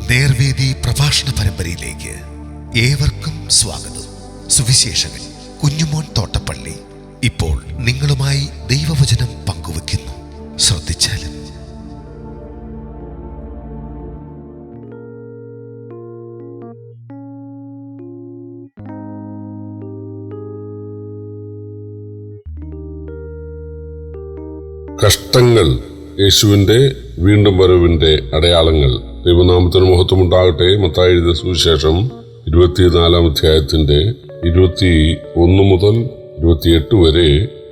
നേർവേദി പ്രഭാഷണ പരമ്പരയിലേക്ക് ഏവർക്കും സ്വാഗതം. സുവിശേഷകൻ കുഞ്ഞുമോൻ തോട്ടപ്പള്ളി ഇപ്പോൾ നിങ്ങളുമായി ദൈവവചനം പങ്കുവെക്കുന്നു. ശ്രദ്ധിച്ചാലും. കഷ്ടങ്ങൾ യേശുവിന്റെ വീണ്ടും വരവിന്റെ അടയാളങ്ങൾ. ദൈവനാമത്തിന് മഹത്വമുണ്ടാകട്ടെ. മത്തായി എഴുതിയ സുവിശേഷം 24 അധ്യായത്തിന്റെ 21 മുതൽ 28 വരെ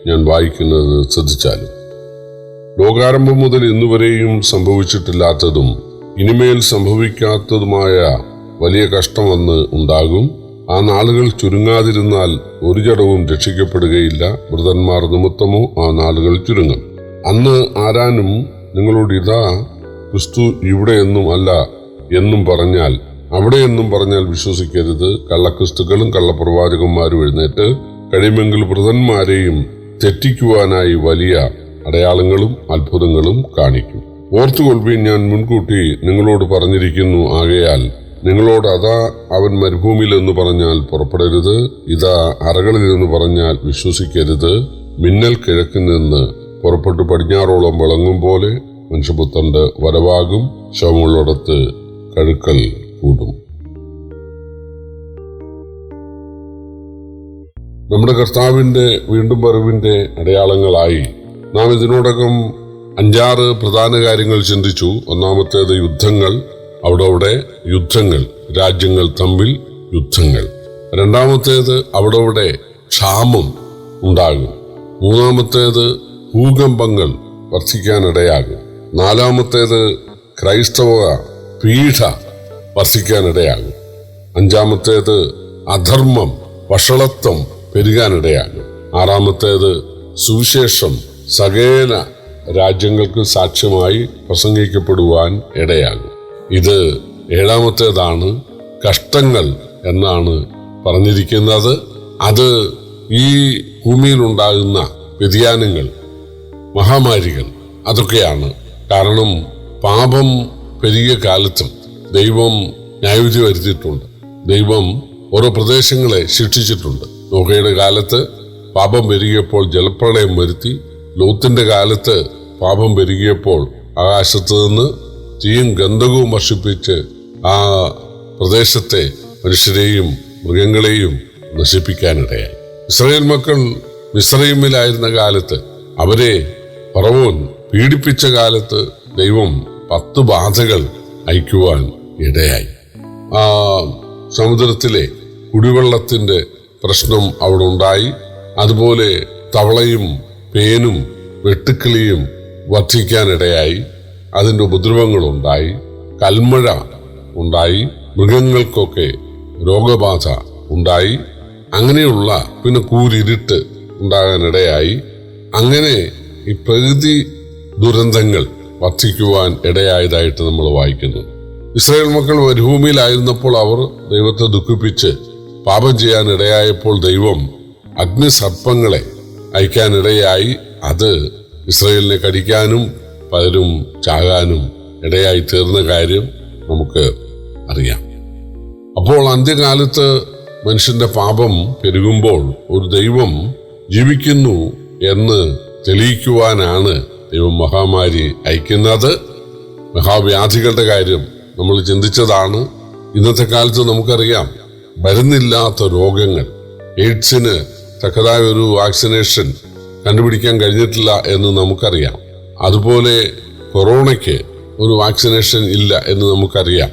ഞാൻ വായിക്കുന്നത് ശ്രദ്ധിച്ചാലും. ലോകാരംഭം മുതൽ ഇന്നുവരെയും സംഭവിച്ചിട്ടില്ലാത്തതും ഇനിമേൽ സംഭവിക്കാത്തതുമായ വലിയ കഷ്ടം അന്ന് ഉണ്ടാകും. ആ നാളുകൾ ചുരുങ്ങാതിരുന്നാൽ ഒരു ജഡവും രക്ഷിക്കപ്പെടുകയില്ല. വൃതന്മാർ നിമിത്തമോ ആ നാളുകൾ ചുരുങ്ങും. അന്ന് ആരാനും നിങ്ങളോട് ഇതാ ക്രിസ്തു ഇവിടെയെന്നും അല്ല എന്നും പറഞ്ഞാൽ, അവിടെയെന്നും പറഞ്ഞാൽ വിശ്വസിക്കരുത്. കള്ളക്രിസ്തുക്കളും കള്ളപ്രവാചകന്മാരും എഴുന്നേറ്റ് കഴിയുമെങ്കിൽ വൃതന്മാരെയും തെറ്റിക്കുവാനായി വലിയ അടയാളങ്ങളും അത്ഭുതങ്ങളും കാണിക്കും. ഓർത്തുകൊള്ളുവിൻ, ഞാൻ മുൻകൂട്ടി നിങ്ങളോട് പറഞ്ഞിരിക്കുന്നു. ആകയാൽ നിങ്ങളോട് അതാ അവൻ മരുഭൂമിയിൽ എന്ന് പറഞ്ഞാൽ പുറപ്പെടരുത്, ഇതാ അറകളിൽ എന്ന് പറഞ്ഞാൽ വിശ്വസിക്കരുത്. മിന്നൽ കിഴക്കിൽ നിന്ന് പുറപ്പെട്ടു പടിഞ്ഞാറോളം വിളങ്ങും പോലെ മനുഷ്യപുത്രന്റെ വരവാകും. ശവമുള്ളിടത്ത് കഴുക്കൽ കൂടും. നമ്മുടെ കർത്താവിന്റെ വീണ്ടും വരവിന്റെ അടയാളങ്ങളായി നാം ഇതിനോടകം 5-6 പ്രധാന കാര്യങ്ങൾ ചിന്തിച്ചു. ഒന്നാമത്തേത് യുദ്ധങ്ങൾ, അവിടെ യുദ്ധങ്ങൾ, രാജ്യങ്ങൾ തമ്മിൽ യുദ്ധങ്ങൾ. രണ്ടാമത്തേത് അവിടെ ക്ഷാമം ഉണ്ടാകും. മൂന്നാമത്തേത് ഭൂകമ്പങ്ങൾ വർദ്ധിക്കാനിടയാകും. നാലാമത്തേത് ക്രൈസ്തവ പീഡ വർദ്ധിക്കാനിടയാകും. അഞ്ചാമത്തേത് അധർമ്മം, വഷളത്വം പെരുകാനിടയാകും. ആറാമത്തേത് സുവിശേഷം സകല രാജ്യങ്ങൾക്ക് സാക്ഷ്യമായി പ്രസംഗിക്കപ്പെടുവാൻ ഇടയാകും. ഇത് 7-ാമത്തേതാണ്. കഷ്ടങ്ങൾ എന്നാണ് പറഞ്ഞിരിക്കുന്നത്. അത് ഈ ഭൂമിയിലുണ്ടാകുന്ന വ്യതിയാനങ്ങൾ, മഹാമാരികൾ, അതൊക്കെയാണ്. കാരണം പാപം പെരുകിയ കാലത്തും ദൈവം ന്യായവിധി വരുത്തിയിട്ടുണ്ട്. ദൈവം ഓരോ പ്രദേശങ്ങളെ ശിക്ഷിച്ചിട്ടുണ്ട്. നോഹയുടെ കാലത്ത് പാപം പെരുകിയപ്പോൾ ജലപ്രളയം വരുത്തി. ലോത്തിന്റെ കാലത്ത് പാപം പെരുകിയപ്പോൾ ആകാശത്ത് നിന്ന് തീയും ഗന്ധകവും വർഷിപ്പിച്ച് ആ പ്രദേശത്തെ മനുഷ്യരെയും മൃഗങ്ങളെയും നശിപ്പിക്കാനിടയായി. ഇസ്രായേൽ മക്കൾ മിസ്രയീമിലായിരുന്ന കാലത്ത് അവരെ ഫറവോൻ പീഡിപ്പിച്ച കാലത്ത് ദൈവം 10 ബാധകൾ അയക്കുവാൻ ഇടയായി. ആ സമുദ്രത്തിലെ കുടിവെള്ളത്തിന്റെ പ്രശ്നം അവിടെ ഉണ്ടായി. അതുപോലെ തവളയും പേനും വെട്ടുക്കിളിയും വർദ്ധിക്കാനിടയായി. അതിൻ്റെ ഉപദ്രവങ്ങളുണ്ടായി. കൽമഴ ഉണ്ടായി. മൃഗങ്ങൾക്കൊക്കെ രോഗബാധ ഉണ്ടായി. അങ്ങനെയുള്ള പിന്നെ കൂരിരുട്ട് ഉണ്ടാകാനിടയായി. അങ്ങനെ ഈ പ്രകൃതി ദുരന്തങ്ങൾ വർദ്ധിക്കുവാൻ ഇടയായതായിട്ട് നമ്മൾ വായിക്കുന്നു. ഇസ്രായേൽ മക്കൾ മരുഭൂമിയിലായിരുന്നപ്പോൾ അവർ ദൈവത്തെ ദുഃഖിപ്പിച്ച് പാപം ചെയ്യാൻ ഇടയായപ്പോൾ ദൈവം അഗ്നിസർപ്പങ്ങളെ അയക്കാനിടയായി. അത് ഇസ്രായേലിനെ കടിക്കാനും പലരും ചാകാനും ഇടയായി തീർന്ന കാര്യം നമുക്ക് അറിയാം. അപ്പോൾ അന്ത്യകാലത്ത് മനുഷ്യന്റെ പാപം പെരുകുമ്പോൾ ഒരു ദൈവം ജീവിക്കുന്നു എന്ന് തെളിയിക്കുവാനാണ് ദൈവം മഹാമാരി അയക്കുന്നത്. മഹാവ്യാധികളുടെ കാര്യം നമ്മൾ ചിന്തിച്ചതാണ്. ഇന്നത്തെ കാലത്ത് നമുക്കറിയാം, മരുന്നില്ലാത്ത രോഗങ്ങൾ, എയ്ഡ്സിന് തക്കതായ ഒരു വാക്സിനേഷൻ കണ്ടുപിടിക്കാൻ കഴിഞ്ഞിട്ടില്ല എന്ന് നമുക്കറിയാം. അതുപോലെ കൊറോണയ്ക്ക് ഒരു വാക്സിനേഷൻ ഇല്ല എന്ന് നമുക്കറിയാം.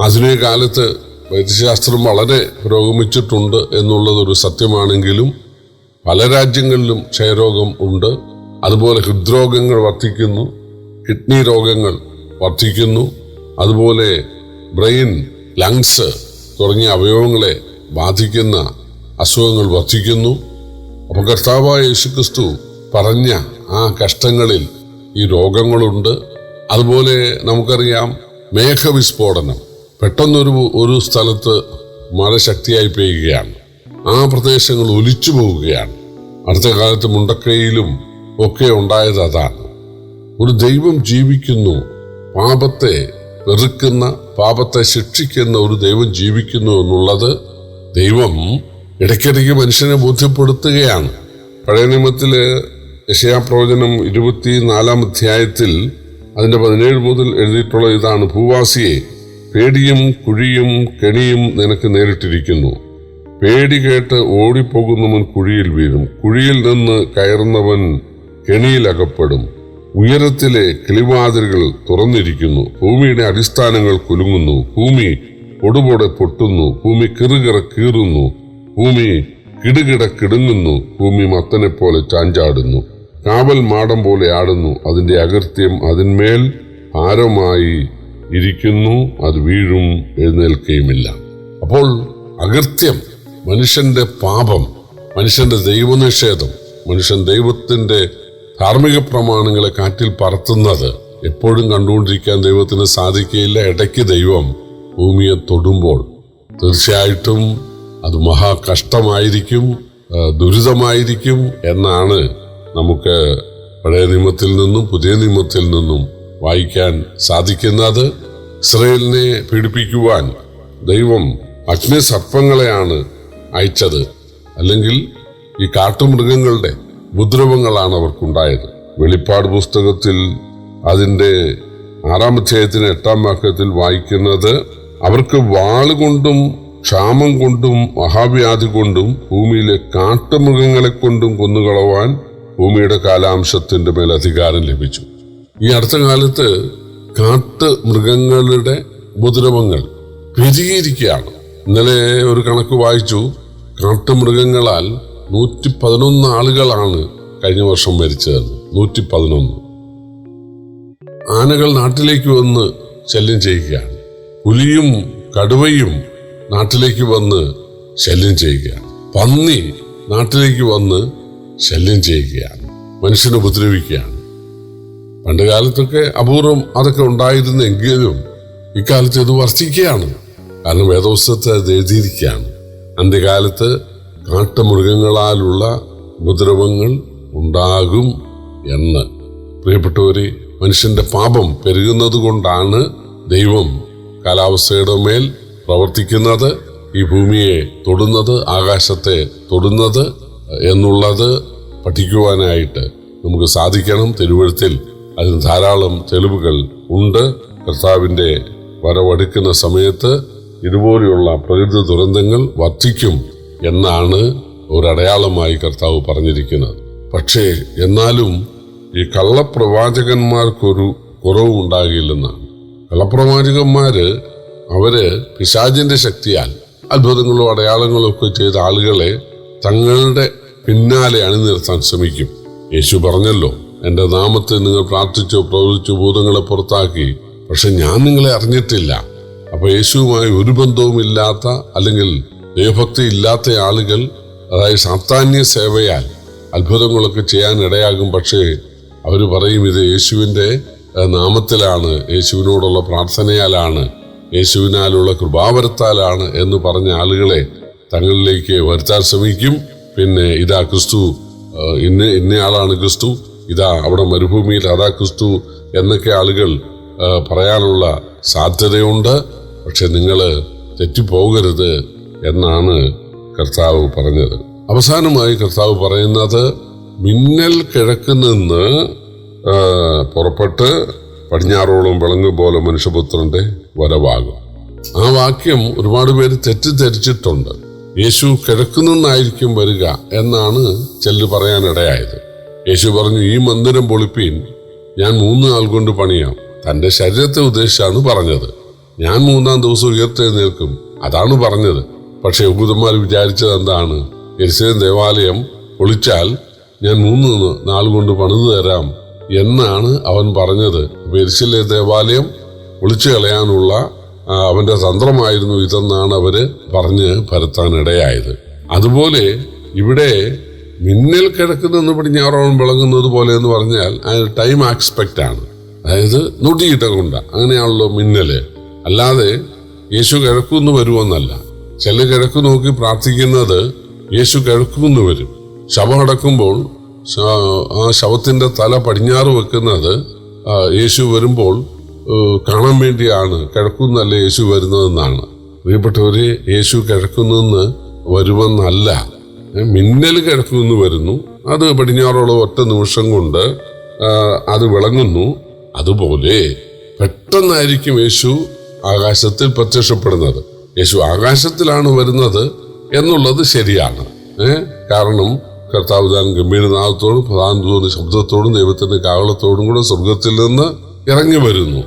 ആധുനിക കാലത്ത് വൈദ്യശാസ്ത്രം വളരെ പുരോഗമിച്ചിട്ടുണ്ട് എന്നുള്ളതൊരു സത്യമാണെങ്കിലും പല രാജ്യങ്ങളിലും ക്ഷയരോഗം ഉണ്ട്. അതുപോലെ ഹൃദ്രോഗങ്ങൾ വർദ്ധിക്കുന്നു, കിഡ്നി രോഗങ്ങൾ വർദ്ധിക്കുന്നു. അതുപോലെ ബ്രെയിൻ, ലങ്സ് തുടങ്ങിയ അവയവങ്ങളെ ബാധിക്കുന്ന അസുഖങ്ങൾ വർദ്ധിക്കുന്നു. അപ്പോൾ കർത്താവായ യേശുക്രിസ്തു പറഞ്ഞ ആ കഷ്ടങ്ങളിൽ ഈ രോഗങ്ങളുണ്ട്. അതുപോലെ നമുക്കറിയാം മേഘവിസ്ഫോടനം. പെട്ടെന്നൊരു സ്ഥലത്ത് മഴ ശക്തിയായി പെയ്യുകയാണ്. ആ പ്രദേശങ്ങൾ ഒലിച്ചു പോവുകയാണ്. അടുത്ത കാലത്ത് മുണ്ടക്കയിലും ഒക്കെ ഉണ്ടായത് അതാണ്. ഒരു ദൈവം ജീവിക്കുന്നു, പാപത്തെ വെറുക്കുന്ന, പാപത്തെ ശിക്ഷിക്കുന്ന ഒരു ദൈവം ജീവിക്കുന്നു എന്നുള്ളത് ദൈവം ഇടയ്ക്കിടയ്ക്ക് മനുഷ്യനെ ബോധ്യപ്പെടുത്തുകയാണ്. പഴയ നിയമത്തില് യെശയ്യാപ്രവചനം 24 അധ്യായത്തിൽ അതിന്റെ 17 മുതൽ എഴുതിയിട്ടുള്ള ഇതാണ്: ഭൂവാസിയെ, പേടിയും കുഴിയും കെണിയും നിനക്ക് നേരിട്ടിരിക്കുന്നു. പേടി കേട്ട് ഓടിപ്പോകുന്നവൻ കുഴിയിൽ വീഴും, കുഴിയിൽ നിന്ന് കയറുന്നവൻ കെണിയിൽ അകപ്പെടും. ഉയരത്തിലെ കിളിവാതിലുകൾ തുറന്നിരിക്കുന്നു, ഭൂമിയുടെ അടിസ്ഥാനങ്ങൾ കുലുങ്ങുന്നു, ഭൂമി പൊടുപൊടെ പൊട്ടുന്നു, ഭൂമി കിറുകിറ കീറുന്നു, ഭൂമി കിടുകിട കിടുങ്ങുന്നു, ഭൂമി മത്തനെ പോലെ ചാഞ്ചാടുന്നു, കാവൽ മാടം പോലെ ആടുന്നു. അതിന്റെ അകൃത്യം അതിന്മേൽ ഭാരമായി ഇരിക്കുന്നു, അത് വീഴും, എഴുന്നേൽക്കുകയുമില്ല. അപ്പോൾ അകൃത്യം, മനുഷ്യന്റെ പാപം, മനുഷ്യന്റെ ദൈവനിഷേധം, മനുഷ്യൻ ദൈവത്തിന്റെ ധാർമ്മിക പ്രമാണങ്ങളെ കാറ്റിൽ പറത്തുന്നത് എപ്പോഴും കണ്ടുകൊണ്ടിരിക്കാൻ ദൈവത്തിന് സാധിക്കുകയില്ല. ഇടയ്ക്ക് ദൈവം ഭൂമിയെ തൊടുമ്പോൾ തീർച്ചയായിട്ടും അത് മഹാകഷ്ടമായിരിക്കും, ദുരിതമായിരിക്കും എന്നാണ് നമുക്ക് പഴയ നിയമത്തിൽ നിന്നും പുതിയ നിയമത്തിൽ നിന്നും വായിക്കാൻ സാധിക്കുന്നത്. ഇസ്രായേലിനെ പീഡിപ്പിക്കുവാൻ ദൈവം അഗ്നിസർപ്പങ്ങളെയാണ് അയച്ചത്, അല്ലെങ്കിൽ ഈ കാട്ടുമൃഗങ്ങളുടെ ഉപദ്രവങ്ങളാണ് അവർക്കുണ്ടായത്. വെളിപ്പാട് പുസ്തകത്തിൽ അതിന്റെ 6-ാം അധ്യായത്തിന് 8-ാം വാക്യത്തിൽ വായിക്കുന്നത്: അവർക്ക് വാളുകൊണ്ടും ക്ഷാമം കൊണ്ടും മഹാവ്യാധി കൊണ്ടും ഭൂമിയിലെ കാട്ടുമൃഗങ്ങളെ കൊണ്ടും കൊന്നുകളവാൻ ഭൂമിയുടെ കാലാംശത്തിന്റെ മേൽ അധികാരം ലഭിച്ചു. ഈ അടുത്ത കാലത്ത് കാട്ടുമൃഗങ്ങളുടെ ഉപദ്രവങ്ങൾ പെരുകിയിരിക്കുകയാണ്. ഇന്നലെ ഒരു കണക്ക് വായിച്ചു, കാട്ടുമൃഗങ്ങളാൽ 111 ആളുകളാണ് കഴിഞ്ഞ വർഷം മരിച്ചതെന്ന്. 111 ആനകൾ നാട്ടിലേക്ക് വന്ന് ശല്യം ചെയ്യുകയാണ്. പുലിയും കടുവയും നാട്ടിലേക്ക് വന്ന് ശല്യം ചെയ്യുകയാണ്. പന്നി നാട്ടിലേക്ക് വന്ന് ശല്യം ചെയ്യുകയാണ്, മനുഷ്യനെ ഉപദ്രവിക്കുകയാണ്. പണ്ട് കാലത്തൊക്കെ അപൂർവം അതൊക്കെ ഉണ്ടായിരുന്നെങ്കിലും ഇക്കാലത്ത് ഇത് വർദ്ധിക്കുകയാണ്. കാരണം വേദപുസ്തകത്തിൽ അത് എഴുതിയിരിക്കുകയാണ്. അന്ത്യകാലത്ത് കാട്ടുമൃഗങ്ങളാലുള്ള ഉപദ്രവങ്ങൾ ഉണ്ടാകും എന്ന്. പ്രിയപ്പെട്ടവരെ, മനുഷ്യന്റെ പാപം പെരുകുന്നത് കൊണ്ടാണ് ദൈവം കാലാവസ്ഥയുടെ മേൽ പ്രവർത്തിക്കുന്നത്, ഈ ഭൂമിയെ തൊടുന്നത്, ആകാശത്തെ തൊടുന്നത് എന്നുള്ളത് പഠിക്കുവാനായിട്ട് നമുക്ക് സാധിക്കണം. തിരുവെഴുത്തിൽ അതിന് ധാരാളം തെളിവുകൾ ഉണ്ട്. കർത്താവിന്റെ വരവടുക്കുന്ന സമയത്ത് ഇതുപോലെയുള്ള പ്രകൃതി ദുരന്തങ്ങൾ വർദ്ധിക്കും എന്നാണ് ഒരടയാളമായി കർത്താവ് പറഞ്ഞിരിക്കുന്നത്. പക്ഷേ എന്നാലും ഈ കള്ളപ്രവാചകന്മാർക്കൊരു കുറവും ഉണ്ടാകില്ലെന്നാണ്. കള്ളപ്രവാചകന്മാര് അവര് പിശാചിന്റെ ശക്തിയാൽ അത്ഭുതങ്ങളും അടയാളങ്ങളും ഒക്കെ ചെയ്ത ആളുകളെ തങ്ങളുടെ പിന്നാലെ അണിനിർത്താൻ ശ്രമിക്കും. യേശു പറഞ്ഞല്ലോ, എന്റെ നാമത്തിൽ നിങ്ങൾ പ്രാർത്ഥിച്ചു പ്രവചിച്ചു ഭൂതങ്ങളെ പുറത്താക്കി, പക്ഷെ ഞാൻ നിങ്ങളെ അറിഞ്ഞിട്ടില്ല. അപ്പൊ യേശുവുമായി ഒരു ബന്ധവുമില്ലാത്ത അല്ലെങ്കിൽ ദൈവഭക്തി ഇല്ലാത്ത ആളുകൾ, അതായത് സാത്താന്യ സേവയാൽ അത്ഭുതങ്ങളൊക്കെ ചെയ്യാൻ ഇടയാകും. പക്ഷേ അവർ പറയും ഇത് യേശുവിന്റെ നാമത്തിലാണ്, യേശുവിനോടുള്ള പ്രാർത്ഥനയാലാണ്, യേശുവിനാലുള്ള കൃപാവരത്താലാണ് എന്ന് പറഞ്ഞ ആളുകളെ തങ്ങളിലേക്ക് വരുത്താൻ ശ്രമിക്കും. പിന്നെ ഇതാ ക്രിസ്തു, ഇന്നയാളാണ് ക്രിസ്തു, ഇതാ അവിടെ മരുഭൂമിയിൽ അതാ ക്രിസ്തു എന്നൊക്കെ ആളുകൾ പറയാനുള്ള സാധ്യതയുണ്ട്. പക്ഷെ നിങ്ങൾ തെറ്റിപ്പോകരുത് എന്നാണ് കർത്താവ് പറഞ്ഞത്. അവസാനമായി കർത്താവ് പറയുന്നത്, മിന്നൽ കിഴക്ക് നിന്ന് പുറപ്പെട്ട് പടിഞ്ഞാറോളം വിളങ്ങ് പോലെ മനുഷ്യപുത്രന്റെ വരവാകും. ആ വാക്യം ഒരുപാട് പേര് തെറ്റിദ്ധരിച്ചിട്ടുണ്ട്. യേശു കിഴക്ക് നിന്നായിരിക്കും വരിക എന്നാണ് ചിലർ പറയാനിടയായത്. യേശു പറഞ്ഞു, ഈ മന്ദിരം പൊളിപ്പീൻ, ഞാൻ 3 നാൾ കൊണ്ട് പണിയാം. തന്റെ ശരീരത്തെ ഉദ്ദേശിച്ചാണ് പറഞ്ഞത്. ഞാൻ 3-ാം ദിവസം ഉയർത്തെഴുന്നേൽക്കും, അതാണ് പറഞ്ഞത്. പക്ഷെ യഹൂദന്മാർ വിചാരിച്ചത് എന്താണ്? യെരുശലേം ദേവാലയം പൊളിച്ചാൽ ഞാൻ 3 നാൾ കൊണ്ട് പണിതു തരാം എന്നാണ് അവൻ പറഞ്ഞത്. യെരുശലേം ദേവാലയം പൊളിച്ചു കളയാനുള്ള അവന്റെ തന്ത്രമായിരുന്നു ഇതെന്നാണ് അവര് പറഞ്ഞ് പരത്താനിടയായത്. അതുപോലെ ഇവിടെ മിന്നൽ കിഴക്ക് നിന്ന് പടിഞ്ഞാറോളം വിളങ്ങുന്നത് പോലെ എന്ന് പറഞ്ഞാൽ ടൈം ആസ്പെക്റ്റ് ആണ്. അതായത് നൊടിയിട്ട കൊണ്ട അങ്ങനെയാണല്ലോ മിന്നല്. അല്ലാതെ യേശു കിഴക്കുന്ന് വരുമെന്നല്ല. ചില കിഴക്ക് നോക്കി പ്രാർത്ഥിക്കുന്നത് യേശു കിഴക്കുന്ന് വരും. ശവം അടക്കുമ്പോൾ ആ ശവത്തിന്റെ തല പടിഞ്ഞാറ് വെക്കുന്നത് യേശു വരുമ്പോൾ കാണാൻ വേണ്ടിയാണ് കിഴക്കുന്നല്ല യേശു വരുന്നതെന്നാണ്. പ്രിയപ്പെട്ടവരെ, യേശു കിഴക്കുനിന്ന് വരുമെന്നല്ല, മിന്നൽ കിഴക്കുനിന്ന് വരുന്നു. അത് പടിഞ്ഞാറോളം ഒറ്റ നിമിഷം കൊണ്ട് അത് വിളങ്ങുന്നു. അതുപോലെ പെട്ടെന്നായിരിക്കും യേശു ആകാശത്തിൽ പ്രത്യക്ഷപ്പെടുന്നത്. യേശു ആകാശത്തിലാണ് വരുന്നത് എന്നുള്ളത് ശരിയാണ്. കാരണം കർത്താവ് താൻ ഗംഭീരനാഥത്തോടും പ്രധാന ദൂതന്റെ ശബ്ദത്തോടും ദൈവത്തിന്റെ കാവളത്തോടും കൂടെ സ്വർഗത്തിൽ നിന്ന് ഇറങ്ങി വരുന്നു.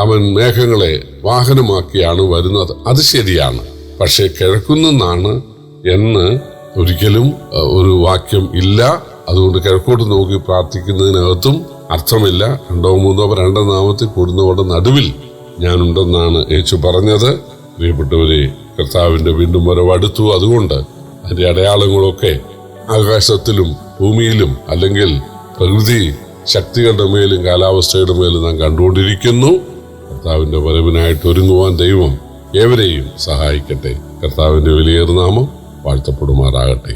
അവൻ മേഘങ്ങളെ വാഹനമാക്കിയാണ് വരുന്നത്. അത് ശരിയാണ്. പക്ഷെ കിഴക്കുനിന്നാണ് എന്ന് ഒരിക്കലും ഒരു വാക്യം ഇല്ല. അതുകൊണ്ട് കിഴക്കോട്ട് നോക്കി പ്രാർത്ഥിക്കുന്നതിനകത്തും അർത്ഥമില്ല. 2 3 2 നാമത്തിൽ കൂടുന്നവരുടെ നടുവിൽ ഞാനുണ്ടെന്നാണ് യേശു പറഞ്ഞത്. പ്രിയപ്പെട്ടവരെ, കർത്താവിന്റെ വീണ്ടും വരവ് അടുത്തു. അതുകൊണ്ട് അതിന്റെ അടയാളങ്ങളൊക്കെ ആകാശത്തിലും ഭൂമിയിലും അല്ലെങ്കിൽ പ്രകൃതി ശക്തികളുടെ മേലും കാലാവസ്ഥയുടെ മേലും നാം കണ്ടുകൊണ്ടിരിക്കുന്നു. കർത്താവിന്റെ വരവിനായിട്ട് ഒരുങ്ങുവാൻ ദൈവം ഏവരെയും സഹായിക്കട്ടെ. കർത്താവിന്റെ വിലയേറിയ നാമം വാഴ്ത്തപ്പെടുമാറാകട്ടെ.